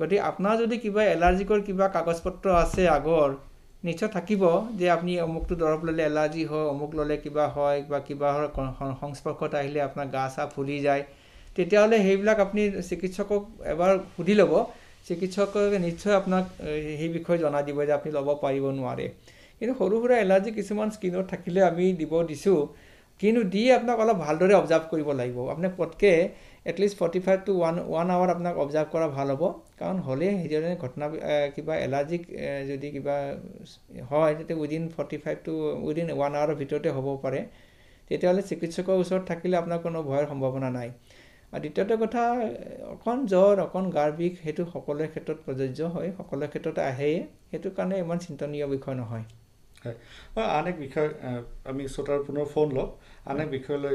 গতিকে আপোনাৰ যদি কিবা এলাৰ্জিকৰ কিবা কাগজপত্ৰ আছে আগৰ নিশ্চয় থাকিব যে আপনি অমুকটো দৰৱ ল'লে এলাৰ্জি হয় অমুক ল'লে কিবা হয় বা কিবা সংস্পৰ্শত আহিলে আপোনাৰ গা চা ফুলি যায় তেতিয়াহ'লে সেইবিলাক আপনি চিকিৎসকক এবাৰ সুধি ল'ব চিকিৎসকে নিশ্চয় আপোনাক সেই বিষয়ে জনাই দিব যে আপনি ল'ব পাৰিব নোৱাৰে কিন্তু সৰু সুৰা এলাৰ্জি কিছুমান স্কিনত থাকিলে আমি দিব দিছোঁ কিন্তু দি আপোনাক অলপ ভালদৰে অবজাৰ্ভ কৰিব লাগিব আপোনাক পটকে এটলিষ্ট 45 to 1 hour আপোনাক অবজাৰ্ভ কৰা ভাল হ'ব কাৰণ হ'লে হেৰিৰে ঘটনা কিবা এলাৰ্জিক যদি কিবা হয় তেতিয়া উইদিন 45 to উইদিন 1 hour ভিতৰতে হ'ব পাৰে তেতিয়াহ'লে চিকিৎসকৰ ওচৰত থাকিলে আপোনাৰ কোনো ভয়ৰ সম্ভাৱনা নাই আৰু দ্বিতীয়টো কথা অকণ জ্বৰ অকণ গাৰ বিষ সেইটো সকলোৰে ক্ষেত্ৰত প্ৰযোজ্য হয় সকলোৰে ক্ষেত্ৰত আহে সেইটো কাৰণে ইমান চিন্তনীয় বিষয় নহয় হয় আনেক বিষয় আমি শ্ৰোতাৰ পুনৰ ফোন লওঁ আনেক বিষয়লৈ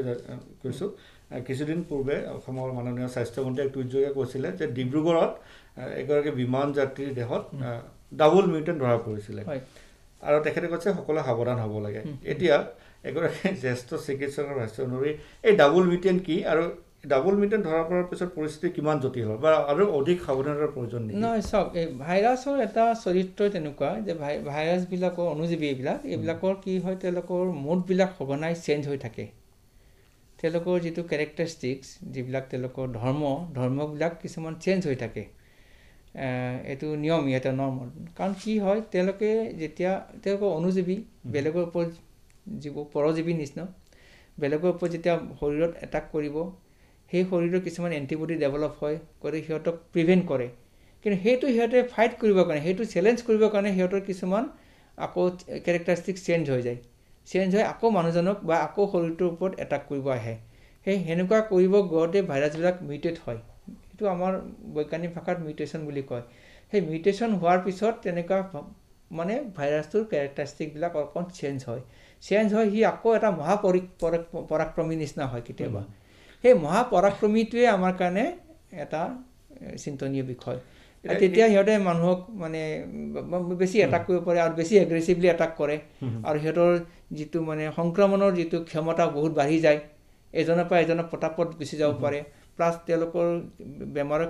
কৈছোঁ কিছুদিন পূৰ্বে অসমৰ মাননীয় স্বাস্থ্যমন্ত্ৰীয়ে টুইটযোগে কৈছিলে যে ডিব্ৰুগড়ত এগৰাকী বিমান যাত্ৰীৰ দেহত ডাবল মিউটেণ্ট ধৰা পৰিছিলে আৰু তেখেতে কৈছে সকলোৱে সাৱধান হ'ব লাগে এতিয়া এগৰাকী জ্যেষ্ঠ চিকিৎসকৰ ভাষ্য অনুসৰি এই ডাবল মিউটেণ্ট কি আৰু ডাবল মিউটেণ্ট ধৰা পৰাৰ পিছত পৰিস্থিতি কিমান জটিল হয় বা আৰু অধিক সাৱধানতাৰ প্ৰয়োজন নেকি নহয় চাওক এই ভাইৰাছৰ এটা চৰিত্ৰ তেনেকুৱা যে ভাইৰাছবিলাকৰ অণুজীৱী এইবিলাকৰ কি হয় তেওঁলোকৰ মুডবিলাক সঘনাই চেঞ্জ হৈ থাকে তেওঁলোকৰ যিটো কেৰেক্টাৰিষ্টিক্স যিবিলাক তেওঁলোকৰ ধৰ্মবিলাক কিছুমান চেঞ্জ হৈ থাকে এইটো নিয়ম এটা নৰ্মেল কাৰণ কি হয় তেওঁলোকে যেতিয়া তেওঁলোকৰ অণুজীৱী বেলেগৰ ওপৰত জীৱ পৰজীৱী নিচিনা বেলেগৰ ওপৰত যেতিয়া শৰীৰত এটাক কৰিব সেই শৰীৰৰ কিছুমান এণ্টিবডি ডেভেলপ হয় কৰি সিহঁতক প্ৰিভেণ্ট কৰে কিন্তু সেইটো সিহঁতে ফাইট কৰিবৰ কাৰণে সেইটো চেলেঞ্জ কৰিবৰ কাৰণে সিহঁতৰ কিছুমান আকৌ কেৰেক্টাৰিষ্টিক্স চেঞ্জ হৈ যায় চেঞ্জ হৈ আকৌ মানুহজনক বা আকৌ শৰীৰটোৰ ওপৰত এটাক কৰিব আহে সেই সেনেকুৱা কৰিব গওঁতে ভাইৰাছবিলাক মিউটেট হয় এইটো আমাৰ বৈজ্ঞানিক ভাষাত মিউটেশ্যন বুলি কয় সেই মিউটেশ্যন হোৱাৰ পিছত তেনেকুৱা মানে ভাইৰাছটোৰ কেৰেক্টাৰিষ্টিকবিলাক অকণ চেঞ্জ হয় সি আকৌ এটা মহাপৰাক্ৰমী নিচিনা হয় কেতিয়াবা সেই মহাপৰাক্ৰমীটোৱে আমাৰ কাৰণে এটা চিন্তনীয় বিষয় তেতিয়া সিহঁতে মানুহক মানে বেছি এটাক কৰিব পাৰে আৰু বেছি এগ্ৰেছিভলি এটাক কৰে আৰু সিহঁতৰ যিটো মানে সংক্ৰমণৰ যিটো ক্ষমতা বহুত বাঢ়ি যায় এজনৰ পৰা এজনৰ পটাপট গুচি যাব পাৰে প্লাছ তেওঁলোকৰ বেমাৰৰ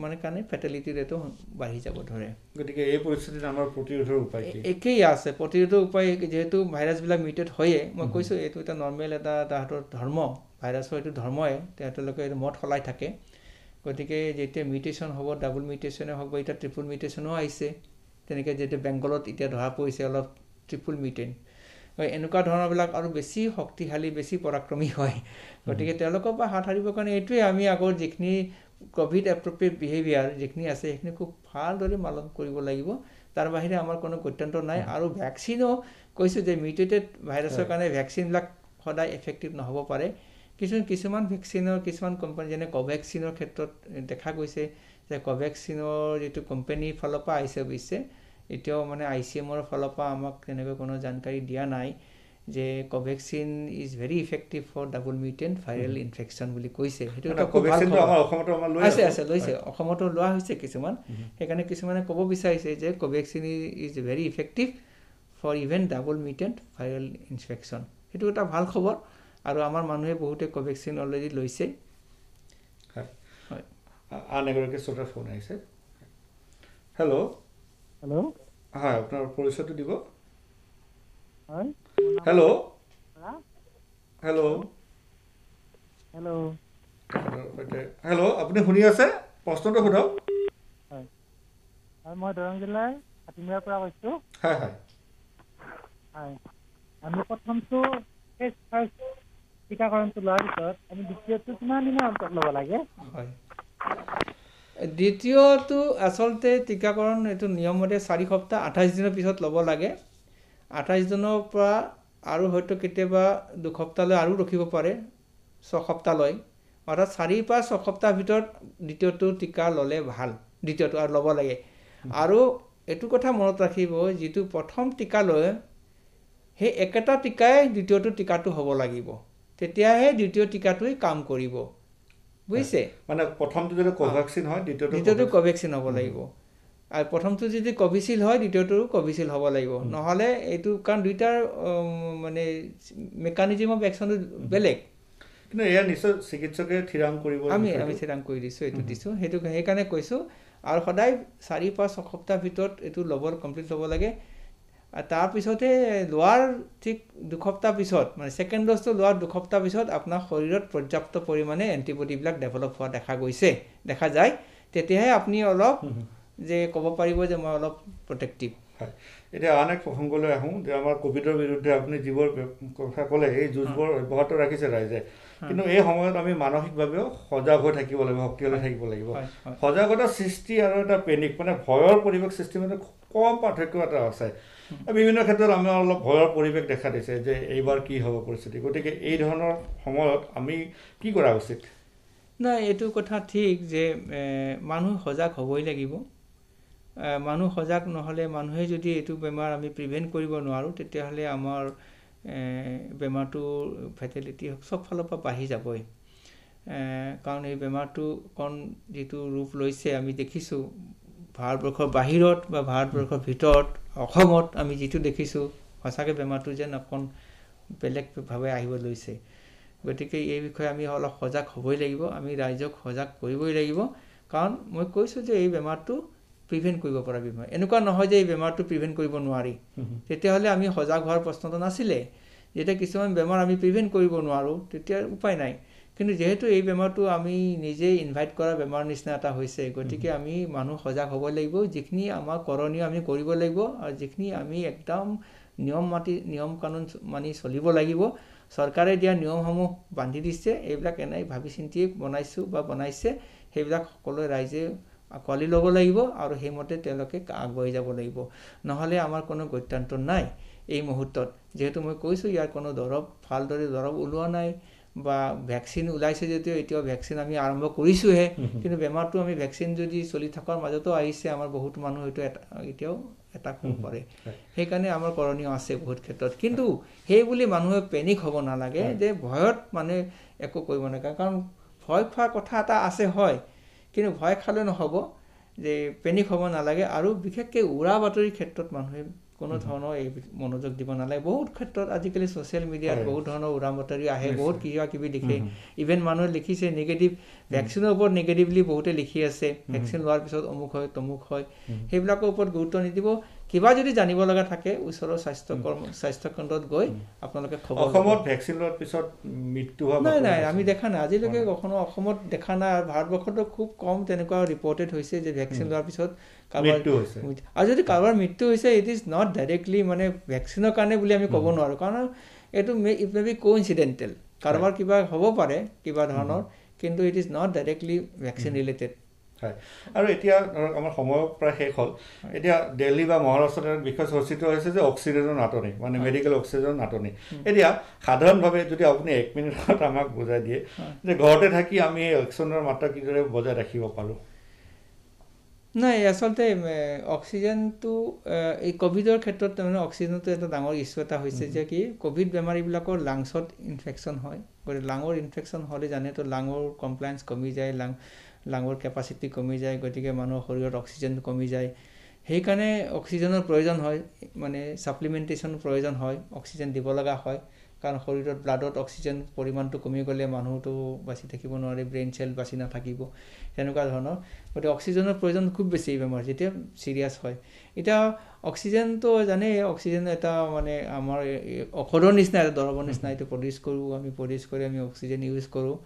মানে কাৰণে ফেটেলিটি ৰেটো বাঢ়ি যাব ধৰে গতিকে এই পৰিস্থিতিত আমাৰ প্ৰতিৰোধৰ উপায় কি একেই আছে প্ৰতিৰোধৰ উপায় যিহেতু ভাইৰাছবিলাক মিউটেট হয়ে মই কৈছোঁ এইটো এটা নৰ্মেল এটা তাহাঁতৰ ধৰ্ম ভাইৰাছৰ এইটো ধৰ্মই তেওঁলোকে এইটো মত সলাই থাকে গতিকে যেতিয়া মিউটেশ্যন হ'ব ডাবল মিউটেশ্যনে হ'ব এতিয়া ট্ৰিপল মিউটেশ্যনো আহিছে তেনেকৈ যেতিয়া বেংগলত এতিয়া ধৰা পৰিছে অলপ ট্ৰিপল মিউটেণ্ট এনেকুৱা ধৰণৰবিলাক আৰু বেছি শক্তিশালী বেছি পৰাক্ৰমী হয় গতিকে তেওঁলোকৰ পৰা হাত সাৰিবৰ কাৰণে এইটোৱে আমি আগৰ যিখিনি ক'ভিড এপ্ৰপ্ৰিয়েট বিহেভিয়াৰ যিখিনি আছে সেইখিনি খুব ভালদৰে পালন কৰিব লাগিব তাৰ বাহিৰে আমাৰ কোনো গত্যন্তৰ নাই আৰু ভেকচিনো কৈছোঁ যে মিউটেটেড ভাইৰাছৰ কাৰণে ভেকচিনবিলাক সদায় এফেক্টিভ নহ'ব পাৰে কিছুমান ভেকচিনৰ কিছুমান কোম্পানী যেনে কোভেক্সিনৰ ক্ষেত্ৰত দেখা গৈছে যে কোভেক্সিনৰ যিটো কোম্পানীৰ ফালৰ পৰা আহিছে অৱশ্যে এতিয়াও মানে ICMৰ ফালৰ পৰা আমাক তেনেকৈ কোনো জানকাৰী দিয়া নাই যে Covaxin is very effective for double mutant viral infection বুলি কৈছে সেইটো লৈছে অসমতো লোৱা হৈছে কিছুমান সেইকাৰণে কিছুমানে ক'ব বিচাৰিছে যে Covaxin is very effective for even double mutant viral infection সেইটো এটা ভাল খবৰ আৰু আমাৰ মানুহে বহুতে কোভেক্সিন অলৰেডি লৈছে আন এগৰাকী শ্ৰোতাৰ ফোন আহিছে হেল্ল' হয় আপোনাৰ পৰিচয়টো দিব হেল্ল' আপুনি শুনি আছে প্ৰশ্নটো সোধক মই দৰং জিলাৰ হাতীমূৰাৰ পৰা কৈছোঁ আমি প্ৰথমটো টীকাকৰণটো লোৱাৰ পিছত আমি দ্বিতীয়টো কিমান দিনৰ অন্তত ল'ব লাগে হয় দ্বিতীয়টো আচলতে টীকাকৰণ এইটো নিয়মমতে 4 সপ্তাহ 28 দিনৰ পিছত ল'ব লাগে 28 দিনৰ পৰা আৰু হয়তো কেতিয়াবা 2 সপ্তাহলৈ আৰু ৰখিব পাৰে 6 সপ্তাহলৈ অৰ্থাৎ 4 পৰা 6 সপ্তাহ ভিতৰত দ্বিতীয়টো টীকা ল'লে ভাল দ্বিতীয়টো আৰু ল'ব লাগে আৰু এইটো কথা মনত ৰাখিব যিটো প্ৰথম টিকা লয় সেই একেটা টিকাই দ্বিতীয়টো টিকাটো হ'ব লাগিব তেতিয়াহে দ্বিতীয় টিকাটোই কাম কৰিব বুজিছে মানে প্ৰথমটো যদি কোভ্যাক্সিন হয় দ্বিতীয়টো কোভ্যাক্সিন হ'ব লাগিব আৰু প্ৰথমটো যদি কোভিচিল্ড হয় দ্বিতীয়টো কোভিচিল্ড হ'ব লাগিব নহ'লে এইটো কাৰণ দুইটাৰ মানে মেকানিজম অফ একশ্যনটো বেলেগ কিন্তু এয়া নিশ্চয় চিকিৎসকে থিৰাং কৰিব আমি থিৰাং কৰি দিছোঁ এইটো দিছোঁ সেইটো সেইকাৰণে কৈছোঁ আৰু সদায় 4-5 সপ্তাহ ভিতৰত এইটো কমপ্লিট হ'ব লাগে আৰু তাৰপিছতে লোৱাৰ ঠিক 2 সপ্তাহ পিছত মানে ছেকেণ্ড ড'জটো লোৱাৰ 2 সপ্তাহ পিছত আপোনাৰ শৰীৰত পৰ্যাপ্ত পৰিমাণে এণ্টিবডিবিলাক ডেভেলপ হোৱা দেখা যায় তেতিয়াহে আপুনি অলপ যে ক'ব পাৰিব যে মই অলপ প্ৰটেক্টিভ হয় এতিয়া আন এক প্ৰসংগলৈ আহোঁ যে আমাৰ কোভিডৰ বিৰুদ্ধে আপুনি যিবোৰ কথা ক'লে এই যুঁজবোৰ অব্যাহত ৰাখিছে ৰাইজে কিন্তু এই সময়ত আমি মানসিকভাৱেও সজাগ হৈ থাকিব লাগিব শক্তিশালী থাকিব লাগিব সজাগতা সৃষ্টি আৰু এটা পেনিক মানে ভয়ৰ পৰিৱেশ সৃষ্টি মানে কম পাৰ্থক্য এটা আছে বিভিন্ন ক্ষেত্ৰত আমাৰ অলপ ভয়ৰ পৰিৱেশ দেখা দিছে যে এইবাৰ কি হ'ব পৰিস্থিতি গতিকে এই ধৰণৰ সময়ত আমি কি কৰা উচিত নাই এইটো কথা ঠিক যে মানুহ সজাগ হ'বই লাগিব মানুহ সজাগ নহ'লে মানুহে যদি এইটো বেমাৰ আমি প্ৰিভেণ্ট কৰিব নোৱাৰোঁ তেতিয়াহ'লে আমাৰ বেমাৰটোৰ ফেটেলিটি চব ফালৰ পৰা বাঢ়ি যাবই কাৰণ এই বেমাৰটো যিটো ৰূপ লৈছে আমি দেখিছোঁ ভাৰতবৰ্ষৰ বাহিৰত বা ভাৰতবৰ্ষৰ ভিতৰত অসমত আমি যিটো দেখিছোঁ সঁচাকৈ বেমাৰটো যেন অকণ বেলেগভাৱে আহিব লৈছে গতিকে এই বিষয়ে আমি অলপ সজাগ হ'বই লাগিব আমি ৰাইজক সজাগ কৰিবই লাগিব কাৰণ মই কৈছোঁ যে এই বেমাৰটো প্ৰিভেণ্ট কৰিব পৰা বেমাৰ এনেকুৱা নহয় যে এই বেমাৰটো প্ৰিভেণ্ট কৰিব নোৱাৰি তেতিয়াহ'লে আমি সজাগ হোৱাৰ প্ৰশ্নটো নাছিলে যেতিয়া কিছুমান বেমাৰ আমি প্ৰিভেণ্ট কৰিব নোৱাৰোঁ তেতিয়া উপায় নাই কিন্তু যেহেতু এই বেমাৰটো আমি নিজেই ইনভাইট কৰা বেমাৰ নিচিনা এটা হৈছে গতিকে আমি মানুহ সজাগ হ'ব লাগিব যিখিনি আমাৰ কৰণীয় আমি কৰিব লাগিব আৰু যিখিনি আমি একদম নিয়ম কানুন মানি চলিব লাগিব চৰকাৰে দিয়া নিয়মসমূহ বান্ধি দিছে এইবিলাক এনেই ভাবি চিন্তিয়ে বনাইছে সেইবিলাক সকলোৱে ৰাইজে আঁকোৱালি ল'ব লাগিব আৰু সেইমতে তেওঁলোকে আগবাঢ়ি যাব লাগিব নহ'লে আমাৰ কোনো গত্যন্তৰ নাই এই মুহূৰ্তত যেহেতু মই কৈছোঁ ইয়াৰ কোনো ভালদৰে দৰৱ ওলোৱা নাই বা ভেকচিন ওলাইছে যদিও এতিয়াও ভেকচিন আমি আৰম্ভ কৰিছোঁহে কিন্তু বেমাৰটো আমি ভেকচিন যদি চলি থকাৰ মাজতো আহিছে আমাৰ বহুত মানুহ হয়তো এতিয়াও এটাক হ'ব পাৰে সেইকাৰণে আমাৰ কৰণীয় আছে বহুত ক্ষেত্ৰত কিন্তু সেই বুলি মানুহে পেনিক হ'ব নালাগে যে ভয়ত মানে একো কৰিব নালাগে কাৰণ ভয় খোৱাৰ কথা এটা আছে হয় কিন্তু ভয় খালে নহ'ব যে পেনিক হ'ব নালাগে আৰু বিশেষকৈ উৰা বাতৰিৰ ক্ষেত্ৰত মানুহে কোনো ধৰণৰ এই মনোযোগ দিব নালাগে বহুত ক্ষেত্ৰত আজিকালি ছ'চিয়েল মিডিয়াত বহুত ধৰণৰ উৰা বাতৰি আহে বহুত কিবা লিখে ইভেন মানুহে লিখিছে নিগেটিভ ভেকচিনৰ ওপৰত নিগেটিভলি বহুতে লিখি আছে ভেকচিন লোৱাৰ পিছত অমুক হয় তমুক হয় সেইবিলাকৰ ওপৰত গুৰুত্ব নিদিব কিবা যদি জানিব লগা থাকে ওচৰৰ স্বাস্থ্য কেন্দ্ৰত গৈ আপোনালোকে খবৰ অসমত ভেকচিন লোৱাৰ পিছত মৃত্যু হোৱা নাই আমি দেখা নাই আজিলৈকে অসমত দেখা নাই আৰু ভাৰতবৰ্ষতো খুব কম তেনেকুৱা ৰিপৰ্টেড হৈছে যে ভেকচিন লোৱাৰ পিছত আৰু যদি কাৰোবাৰ মৃত্যু হৈছে ইট ইজ নট ডাইৰেক্টলি মানে ভেকচিনৰ কাৰণে বুলি আমি ক'ব নোৱাৰোঁ কাৰণ এইটো ইট মে বি কোইনচিডেণ্টেল কাৰোবাৰ কিবা হ'ব পাৰে কিবা ধৰণৰ কিন্তু it is not directly vaccine related হয় আৰু এতিয়া আমাৰ সময় প্ৰায় শেষ হ'ল এতিয়া দিল্লী বা মহাৰাষ্ট্ৰত বিষয় চৰ্চিত হৈছে যে অক্সিজেনৰ নাটনি মানে মেডিকেল অক্সিজেনৰ নাটনি এতিয়া সাধাৰণভাৱে যদি আপুনি 1 মিনিটত আমাক বুজাই দিয়ে যে ঘৰতে থাকি আমি অক্সিজেনৰ মাত্ৰা কিদৰে বজাই ৰাখিব পাৰোঁ নাই আচলতে অক্সিজেনটো এই ক'ভিডৰ ক্ষেত্ৰত তাৰমানে অক্সিজেনটো এটা ডাঙৰ ইছ্যু এটা হৈছে যে কি ক'ভিড বেমাৰীবিলাকৰ লাংছত ইনফেকশ্যন হয় গতিকে লাঙৰ ইনফেকশ্যন হ'লে জানেতো লাঙৰ কমপ্লায়েঞ্চ কমি যায় লাঙৰ কেপাচিটি কমি যায় গতিকে মানুহৰ শৰীৰত অক্সিজেন কমি যায় সেইকাৰণে অক্সিজেনৰ প্ৰয়োজন হয় মানে ছাপ্লিমেণ্টেশ্যনৰ প্ৰয়োজন হয় অক্সিজেন দিব লগা হয় কাৰণ শৰীৰত ব্লাডত অক্সিজেন পৰিমাণটো কমি গ'লে মানুহটো বাচি থাকিব নোৱাৰে ব্ৰেইন চেল বাচি নাথাকিব তেনেকুৱা ধৰণৰ গতিকে অক্সিজেনৰ প্ৰয়োজন খুব বেছি বেমাৰ যেতিয়া ছিৰিয়াছ হয় এতিয়া অক্সিজেনটো জানে অক্সিজেন এটা মানে আমাৰ ঔষধৰ নিচিনা এটা দৰৱৰ নিচিনা এইটো প্ৰডিউচ কৰি আমি অক্সিজেন ইউজ কৰোঁ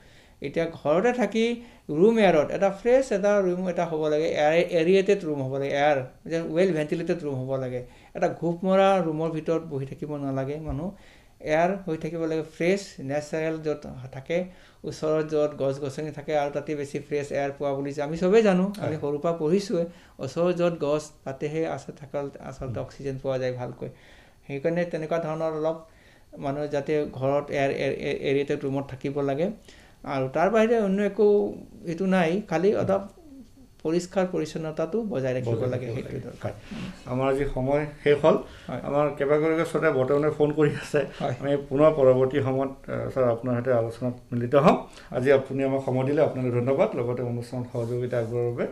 এতিয়া ঘৰতে থাকি ৰুম এয়াৰত এটা ফ্ৰেছ এটা ৰুম এটা হ'ব লাগে এৰিয়েটেড ৰুম হ'ব লাগে এয়াৰ ৱেল ভেণ্টিলেটেড ৰুম হ'ব লাগে এটা ঘূপ মৰা ৰুমৰ ভিতৰত বহি থাকিব নালাগে মানুহ এয়াৰ হৈ থাকিব লাগে ফ্ৰেছ নেচাৰেল য'ত থাকে ওচৰত য'ত গছ গছনি থাকে আৰু তাতে বেছি ফ্ৰেছ এয়াৰ পোৱা বুলি আমি চবেই জানো আমি সৰুৰ পৰা পঢ়িছোঁৱে ওচৰত য'ত গছ তাতেহে আচলতে অক্সিজেন পোৱা যায় ভালকৈ সেইকাৰণে তেনেকুৱা ধৰণৰ অলপ মানুহ যাতে ঘৰত এৰিয়েটেড ৰুমত থাকিব লাগে আৰু তাৰ বাহিৰে অন্য একো এইটো নাই খালি অলপ পৰিষ্কাৰ পৰিচ্ছন্নতাটো বজাই ৰাখিব লাগে সেইটো দৰকাৰ আমাৰ আজি সময় শেষ হ'ল আমাৰ কেইবাগৰাকী শ্ৰোতাই বৰ্তমানে ফোন কৰি আছে আমি পুনৰ পৰৱৰ্তী সময়ত স্যাৰ আপোনাৰ সৈতে আলোচনাত মিলিত হ'ম আজি আপুনি আমাক সময় দিলে আপোনাক ধন্যবাদ লগতে অনুষ্ঠানত সহযোগিতা আগবঢ়োৱাৰ বাবে